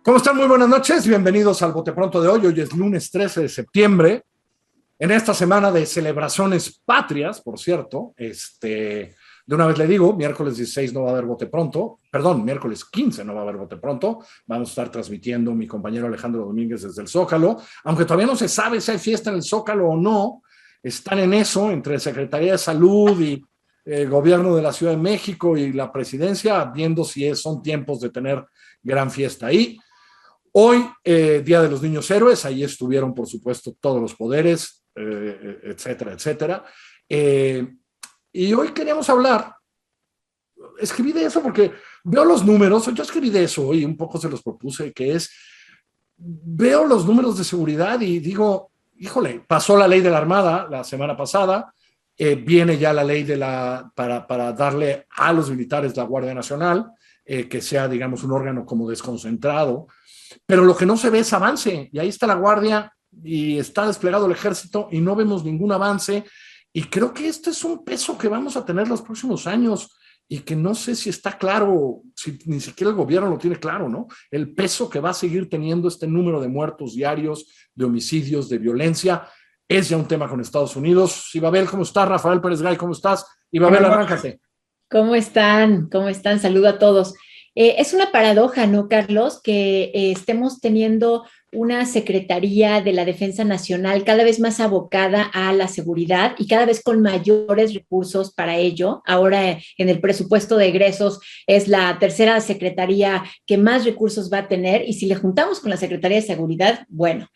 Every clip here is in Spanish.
¿Cómo están? Muy buenas noches. Bienvenidos al Bote Pronto de hoy. Hoy es lunes 13 de septiembre. En esta semana de celebraciones patrias, por cierto, de una vez le digo, miércoles 16 no va a haber Bote Pronto. Perdón, miércoles 15 no va a haber Bote Pronto. Vamos a estar transmitiendo mi compañero Alejandro Domínguez desde el Zócalo. Aunque todavía no se sabe si hay fiesta en el Zócalo o no. Están en eso, entre Secretaría de Salud y el gobierno de la Ciudad de México y la presidencia, viendo si son tiempos de tener gran fiesta ahí. Hoy, Día de los Niños Héroes, ahí estuvieron, por supuesto, todos los poderes, etcétera, etcétera. Y hoy queríamos hablar, escribí de eso porque veo los números, yo escribí de eso hoy, un poco se los propuse, veo los números de seguridad y digo, híjole, pasó la ley de la Armada la semana pasada, viene ya la ley para darle a los militares la Guardia Nacional, que sea, digamos, un órgano como desconcentrado, pero lo que no se ve es avance, y ahí está la Guardia y está desplegado el Ejército y no vemos ningún avance, y creo que este es un peso que vamos a tener los próximos años y que no sé si está claro, si ni siquiera el gobierno lo tiene claro, ¿no? El peso que va a seguir teniendo este número de muertos diarios, de homicidios, de violencia, es ya un tema con Estados Unidos. Ibabel, ¿cómo estás? Rafael Pérez Gay, ¿cómo estás? Ibabel, arráncate. ¿Cómo están? ¿Cómo están? Saludo a todos. Es una paradoja, ¿no, Carlos? Que estemos teniendo una Secretaría de la Defensa Nacional cada vez más abocada a la seguridad y cada vez con mayores recursos para ello. Ahora en el presupuesto de egresos es la tercera secretaría que más recursos va a tener, y si le juntamos con la Secretaría de Seguridad, bueno.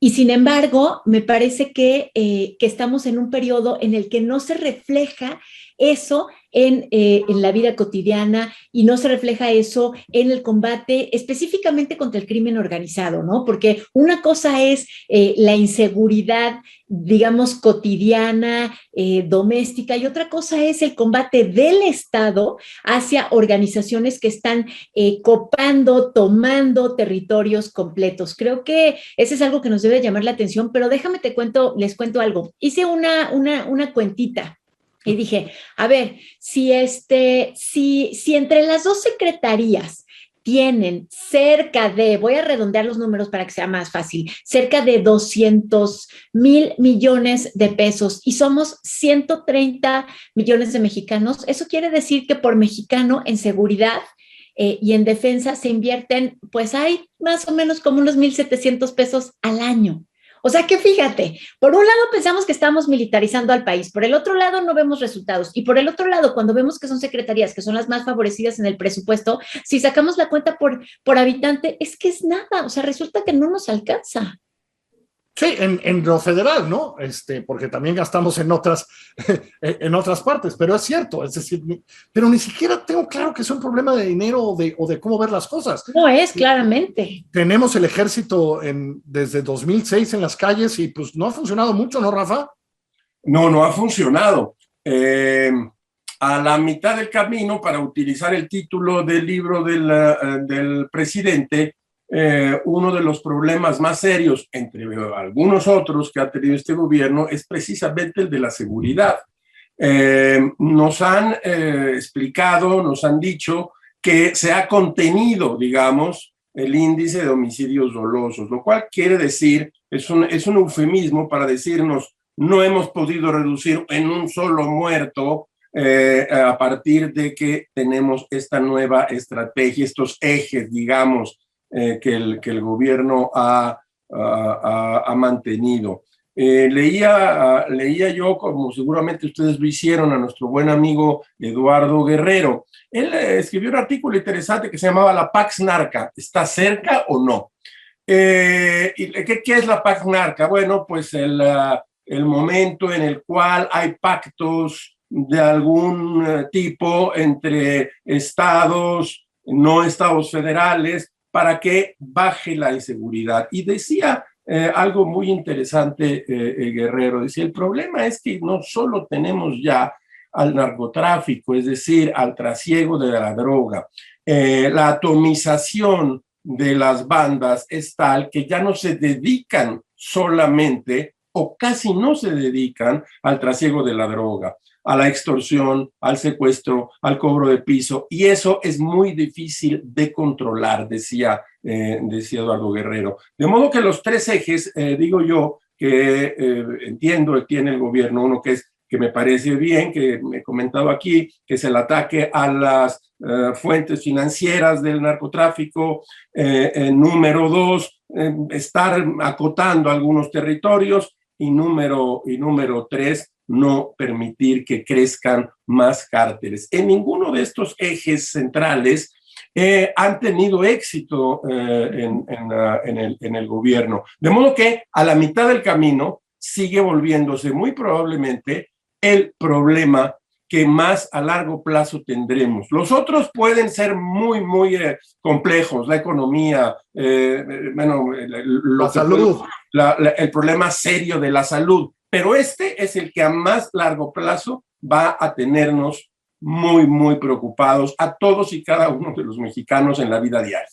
Y sin embargo, me parece que estamos en un periodo en el que no se refleja eso en la vida cotidiana, y no se refleja eso en el combate específicamente contra el crimen organizado, ¿no? Porque una cosa es la inseguridad, digamos, cotidiana, doméstica, y otra cosa es el combate del Estado hacia organizaciones que están copando, tomando territorios completos. Creo que ese es algo que nos debe llamar la atención, pero déjame les cuento algo. Hice una cuentita y dije, a ver, si entre las dos secretarías tienen cerca de, voy a redondear los números para que sea más fácil, cerca de 200,000 millones de pesos, y somos 130 millones de mexicanos, eso quiere decir que por mexicano en seguridad y en defensa se invierten, pues hay más o menos como unos 1,700 pesos al año. O sea que fíjate, por un lado pensamos que estamos militarizando al país, por el otro lado no vemos resultados, y por el otro lado, cuando vemos que son secretarías que son las más favorecidas en el presupuesto, si sacamos la cuenta por habitante, es que es nada, o sea, resulta que no nos alcanza. Sí, en lo federal, ¿no? Porque también gastamos en otras partes, pero es cierto, es decir, pero ni siquiera tengo claro que es un problema de dinero o de cómo ver las cosas. No es, claramente. Tenemos el ejército desde 2006 en las calles y pues no ha funcionado mucho, ¿no, Rafa? No, no ha funcionado. A la mitad del camino, para utilizar el título del libro del presidente, uno de los problemas más serios, entre algunos otros que ha tenido este gobierno, es precisamente el de la seguridad. Nos han explicado, nos han dicho que se ha contenido, digamos, el índice de homicidios dolosos, lo cual quiere decir, es un eufemismo para decirnos, no hemos podido reducir en un solo muerto a partir de que tenemos esta nueva estrategia, estos ejes, digamos, que el gobierno ha mantenido. Leía yo, como seguramente ustedes lo hicieron, a nuestro buen amigo Eduardo Guerrero. Él escribió un artículo interesante que se llamaba La Pax Narca. ¿Está cerca o no? ¿Qué es la Pax Narca? Bueno, pues el momento en el cual hay pactos de algún tipo entre estados, no estados federales, para que baje la inseguridad. Y decía algo muy interesante, Guerrero, decía, el problema es que no solo tenemos ya al narcotráfico, es decir, al trasiego de la droga, la atomización de las bandas es tal que ya no se dedican solamente o casi no se dedican al trasiego de la droga. a la extorsión, al secuestro, al cobro de piso, y eso es muy difícil de controlar, decía Eduardo Guerrero. De modo que los tres ejes, digo yo, que entiendo tiene el gobierno, uno que me parece bien, que me he comentado aquí, que es el ataque a las fuentes financieras del narcotráfico. Número dos, estar acotando algunos territorios. Y número tres, no permitir que crezcan más cárteles. En ninguno de estos ejes centrales han tenido éxito en el gobierno. De modo que a la mitad del camino sigue volviéndose muy probablemente el problema que más a largo plazo tendremos. Los otros pueden ser muy, muy complejos, la economía, la salud. El problema serio de la salud, pero este es el que a más largo plazo va a tenernos muy, muy preocupados a todos y cada uno de los mexicanos en la vida diaria.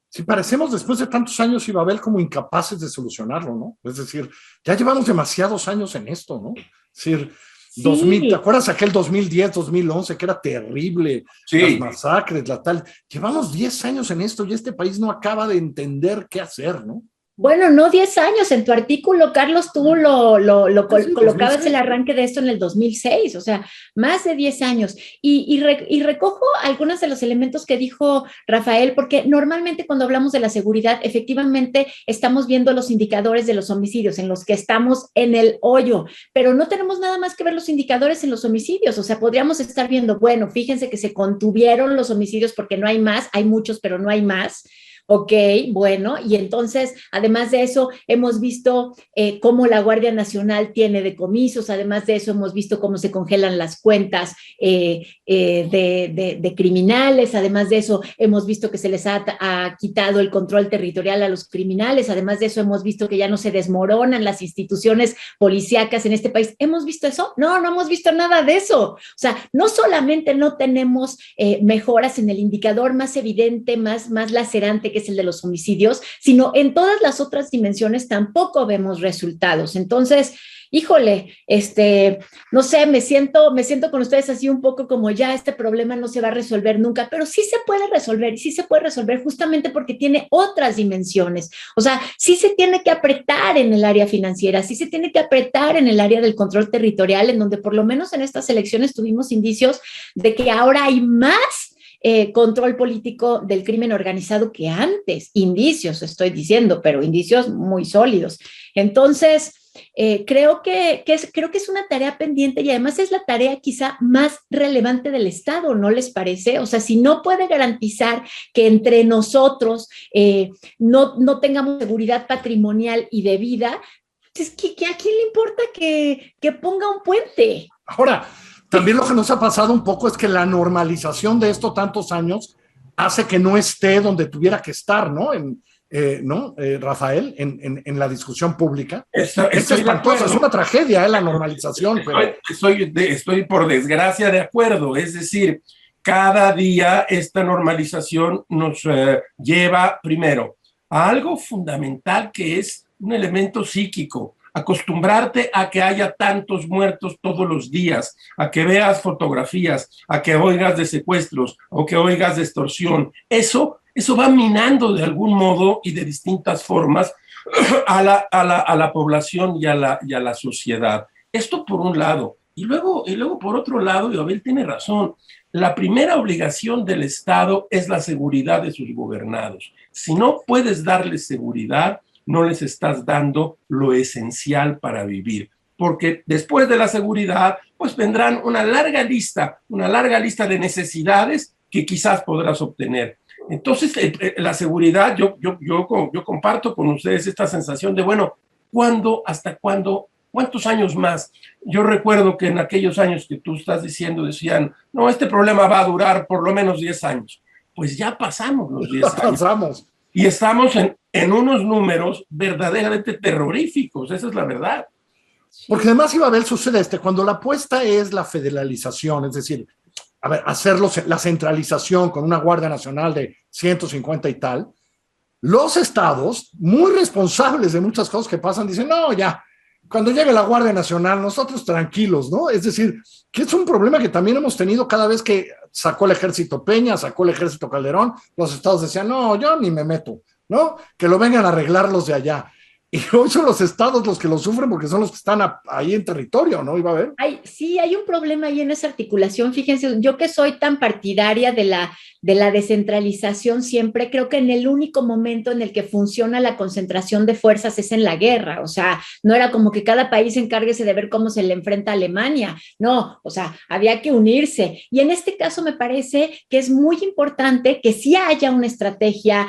Si parecemos después de tantos años, Ibabel, como incapaces de solucionarlo, ¿no? Es decir, ya llevamos demasiados años en esto, ¿no? Es decir, sí. 2000, ¿te acuerdas aquel 2010, 2011, que era terrible? Sí. Las masacres, la tal. Llevamos 10 años en esto y este país no acaba de entender qué hacer, ¿no? Bueno, no 10 años. En tu artículo, Carlos, tú colocabas el arranque de esto en el 2006, o sea, más de 10 años. Y recojo algunos de los elementos que dijo Rafael, porque normalmente cuando hablamos de la seguridad, efectivamente estamos viendo los indicadores de los homicidios, en los que estamos en el hoyo, pero no tenemos nada más que ver los indicadores en los homicidios. O sea, podríamos estar viendo, bueno, fíjense que se contuvieron los homicidios porque no hay más, hay muchos, pero no hay más. Ok, bueno, y entonces, además de eso, hemos visto cómo la Guardia Nacional tiene decomisos, además de eso hemos visto cómo se congelan las cuentas de criminales, además de eso hemos visto que se les ha quitado el control territorial a los criminales, además de eso hemos visto que ya no se desmoronan las instituciones policíacas en este país. ¿Hemos visto eso? No, no hemos visto nada de eso. O sea, no solamente no tenemos mejoras en el indicador más evidente, más lacerante, que es el de los homicidios, sino en todas las otras dimensiones tampoco vemos resultados. Entonces, híjole, no sé, me siento con ustedes así un poco como ya este problema no se va a resolver nunca, pero sí se puede resolver, y sí se puede resolver justamente porque tiene otras dimensiones. O sea, sí se tiene que apretar en el área financiera, sí se tiene que apretar en el área del control territorial, en donde por lo menos en estas elecciones tuvimos indicios de que ahora hay más control político del crimen organizado que antes. Indicios, estoy diciendo, pero indicios muy sólidos. Entonces, creo que es una tarea pendiente y además es la tarea quizá más relevante del Estado, ¿no les parece? O sea, si no puede garantizar que entre nosotros no tengamos seguridad patrimonial y de vida, es que ¿a quién le importa que ponga un puente? Ahora, también lo que nos ha pasado un poco es que la normalización de esto tantos años hace que no esté donde tuviera que estar, ¿no? Rafael, en la discusión pública. Es espantoso, es una tragedia la normalización. Pero... Estoy por desgracia de acuerdo, es decir, cada día esta normalización nos lleva primero a algo fundamental que es un elemento psíquico. Acostumbrarte a que haya tantos muertos todos los días, a que veas fotografías, a que oigas de secuestros o que oigas de extorsión. Eso va minando de algún modo y de distintas formas a la población y a la sociedad. Esto por un lado. Y luego por otro lado, y Abel tiene razón, la primera obligación del Estado es la seguridad de sus gobernados. Si no puedes darles seguridad, no les estás dando lo esencial para vivir, porque después de la seguridad, pues vendrán una larga lista de necesidades que quizás podrás obtener. Entonces, la seguridad, yo comparto con ustedes esta sensación de, bueno, ¿cuándo, hasta cuándo, cuántos años más? Yo recuerdo que en aquellos años que tú estás diciendo, decían, no, este problema va a durar por lo menos 10 años. Pues ya pasamos los 10 años. Pasamos. Y estamos en unos números verdaderamente terroríficos, esa es la verdad. Porque además, Ibabel, sucede cuando la apuesta es la federalización, es decir, hacerlo la centralización con una Guardia Nacional de 150 y tal, los estados, muy responsables de muchas cosas que pasan, dicen, no, ya, cuando llegue la Guardia Nacional, nosotros tranquilos, ¿no? Es decir, que es un problema que también hemos tenido cada vez que sacó el ejército Peña, sacó el ejército Calderón, los estados decían, no, yo ni me meto, ¿no? Que lo vengan a arreglar los de allá. Y hoy son los estados los que lo sufren porque son los que están ahí en territorio, ¿no? Iba a ver. Sí, hay un problema ahí en esa articulación. Fíjense, yo que soy tan partidaria de la descentralización siempre, creo que en el único momento en el que funciona la concentración de fuerzas es en la guerra. O sea, no era como que cada país encárguese de ver cómo se le enfrenta a Alemania. No, o sea, había que unirse. Y en este caso me parece que es muy importante que sí haya una estrategia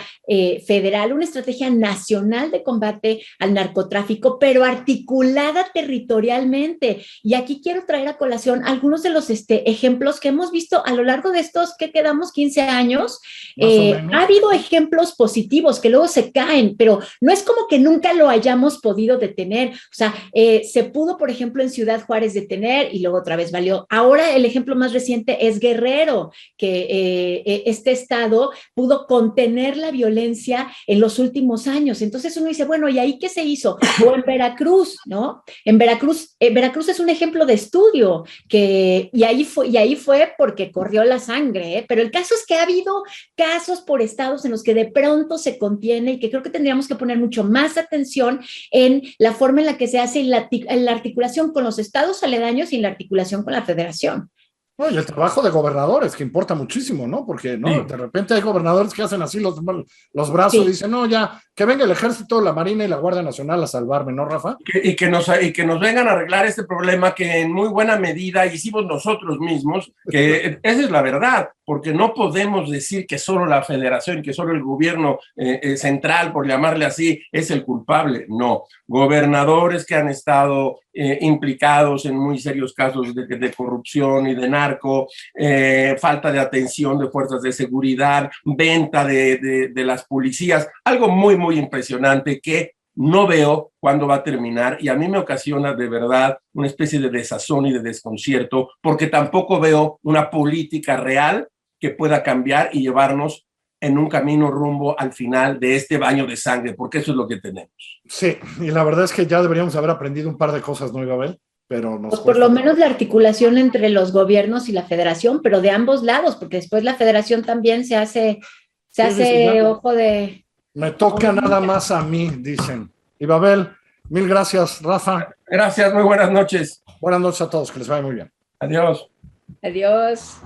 federal, una estrategia nacional de combate al narcotráfico, pero articulada territorialmente. Y aquí quiero traer a colación algunos de los ejemplos que hemos visto a lo largo de estos, que quedamos 15 años. Ha habido ejemplos positivos que luego se caen, pero no es como que nunca lo hayamos podido detener. O sea, se pudo, por ejemplo, en Ciudad Juárez detener y luego otra vez valió. Ahora el ejemplo más reciente es Guerrero, que este estado pudo contener la violencia en los últimos años. Entonces uno dice, bueno, ¿y ahí qué se hizo? O en Veracruz, ¿no? En Veracruz es un ejemplo de estudio, y ahí fue porque corrió la sangre, ¿eh? Pero el caso es que ha habido casos por estados en los que de pronto se contiene y que creo que tendríamos que poner mucho más atención en la forma en la que se hace en la articulación con los estados aledaños y en la articulación con la federación. No, y el trabajo de gobernadores, que importa muchísimo, ¿no? Porque ¿no? Sí. De repente hay gobernadores que hacen así los brazos y dicen, no, ya, que venga el ejército, la marina y la Guardia Nacional a salvarme, ¿no, Rafa? Y que nos vengan a arreglar este problema que en muy buena medida hicimos nosotros mismos, que esa es la verdad, porque no podemos decir que solo la federación, que solo el gobierno central, por llamarle así, es el culpable. No, gobernadores que han estado implicados en muy serios casos de corrupción y de narco, falta de atención de fuerzas de seguridad, venta de las policías, algo muy, muy impresionante que no veo cuándo va a terminar, y a mí me ocasiona de verdad una especie de desazón y de desconcierto, porque tampoco veo una política real que pueda cambiar y llevarnos en un camino rumbo al final de este baño de sangre, porque eso es lo que tenemos. Sí, y la verdad es que ya deberíamos haber aprendido un par de cosas, ¿no, Ibabel? Pero pues por lo menos la articulación entre los gobiernos y la federación, pero de ambos lados, porque después la federación también se hace ojo de... Me toca nada más a mí, dicen. Ibabel, mil gracias, Rafa. Gracias, muy buenas noches. Buenas noches a todos, que les vaya muy bien. Adiós. Adiós.